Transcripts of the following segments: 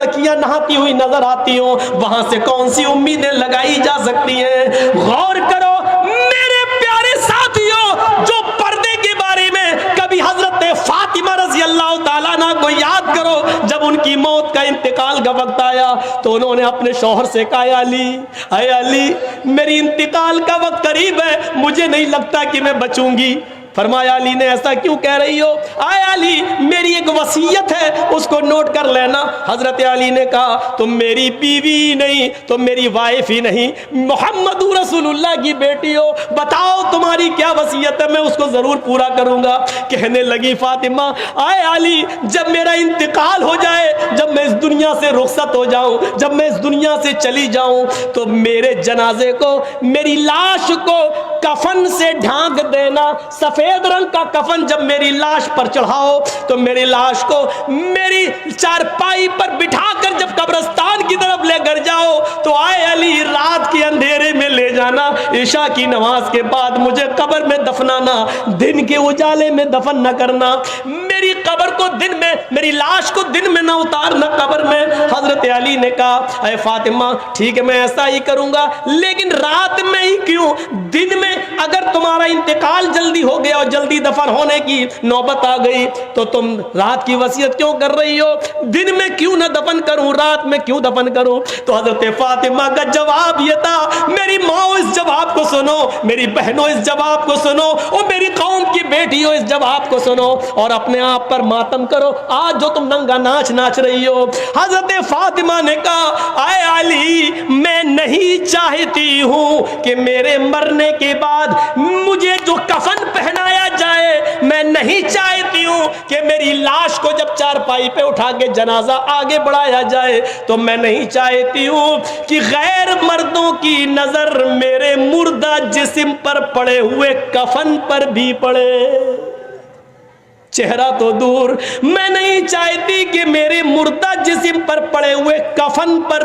لڑکیاں نہاتی ہوئی نظر آتی ہوں، وہاں سے کون سی امیدیں لگائی جا سکتی ہیں؟ غور کرو میرے پیارے ساتھیوں، جو پردے کے بارے میں کبھی حضرت فاطمہ رضی اللہ تعالیٰ عنہ کو یاد کرو، جب ان کی موت کا انتقال کا وقت آیا تو انہوں نے اپنے شوہر سے کہا اے علی میری انتقال کا وقت قریب ہے، مجھے نہیں لگتا کہ میں بچوں گی۔ فرمایا علی نے ایسا کیوں کہہ رہی ہو؟ اے علی میری ایک وصیت ہے، اس کو نوٹ کر لینا۔ حضرت علی نے کہا تم میری بیوی نہیں، تم میری وائف ہی نہیں، محمد رسول اللہ کی بیٹی ہو، بتاؤ تمہاری کیا وصیت ہے، میں اس کو ضرور پورا کروں گا۔ کہنے لگی فاطمہ اے علی جب میرا انتقال ہو جائے، جب میں اس دنیا سے رخصت ہو جاؤں، جب میں اس دنیا سے چلی جاؤں تو میرے جنازے کو، میری لاش کو کفن سے ڈھانک دینا، سفید رنگ کا کفن جب میری لاش پر چڑھاؤ تو میری لاش کو میری چارپائی پر بٹھا کر جب قبرستان کی طرف لے کر جاؤ تو اے علی رات کے اندھیرے میں لے جانا، عشاء کی نماز کے بعد مجھے قبر میں دفنانا، دن کے اجالے میں دفن نہ کرنا، میری قبر کو دن میں، میری لاش کو دن میں نہ اتارنا قبر میں۔ حضرت علی نے کہا اے فاطمہ ٹھیک ہے میں ایسا ہی کروں گا، لیکن رات میں ہی کیوں؟ دن میں اگر تمہارا انتقال جلدی ہو گیا اور جلدی دفن ہونے کی نوبت آ گئی تو تم رات کی وصیت کیوں کر رہی ہو؟ دن میں کیوں نہ دفن کروں، رات میں کیوں دفن کروں؟ تو حضرت فاطمہ کا جواب یہ تھا، میری ماں اس جواب کو سنو، میری بہنوں اس جواب کو سنو، اور میری قوم کی بیٹیوں اس جواب کو سنو، اور اپنے آپ پر ماتم کرو آج جو تم ننگا ناچ ناچ رہی ہو۔ حضرت فاطمہ نے کہا اے علی میں نہیں چاہتی ہوں کہ میرے مرنے کے بعد مجھے جو کفن پہنایا جائے، میں نہیں چاہتی ہوں کہ میری لاش کو جب چارپائی پہ اٹھا کے جنازہ آگے بڑھایا جائے تو میں نہیں چاہتی ہوں کہ غیر مردوں کی نظر میرے مردہ جسم پر پڑے ہوئے کفن پر بھی پڑے، چہرہ تو دور، میں نہیں چاہتی کہ میرے مردہ جسم پر پڑے ہوئے کفن پر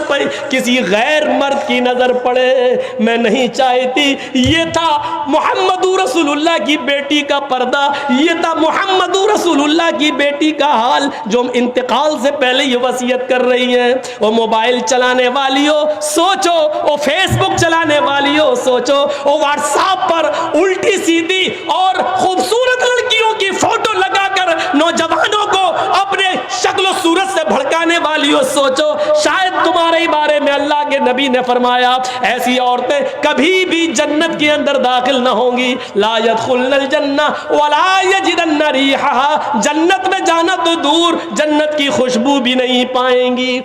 کسی غیر مرد کی نظر پڑے، میں نہیں چاہتی۔ یہ تھا محمد رسول اللہ کی بیٹی کا پردہ، یہ تھا محمد رسول اللہ کی بیٹی کا حال جو انتقال سے پہلے یہ وصیت کر رہی ہیں۔ وہ موبائل چلانے والیوں سوچو، وہ فیس بک چلانے والیوں سوچو، وہ واٹس ایپ پر الٹی سیدھی اور خوبصورت لڑکیوں کی فوٹو لگا کر نوجوانوں کو اپنے شکل و صورت سے بھڑکانے والیوں سوچو، شاید تمہارے بارے میں اللہ کے نبی نے فرمایا ایسی عورتیں کبھی بھی جنت کے اندر داخل نہ ہوں گی، لا يدخلن الجنہ ولا یجدن ریحہا، جنت میں جانا تو دور، جنت کی خوشبو بھی نہیں پائیں گی۔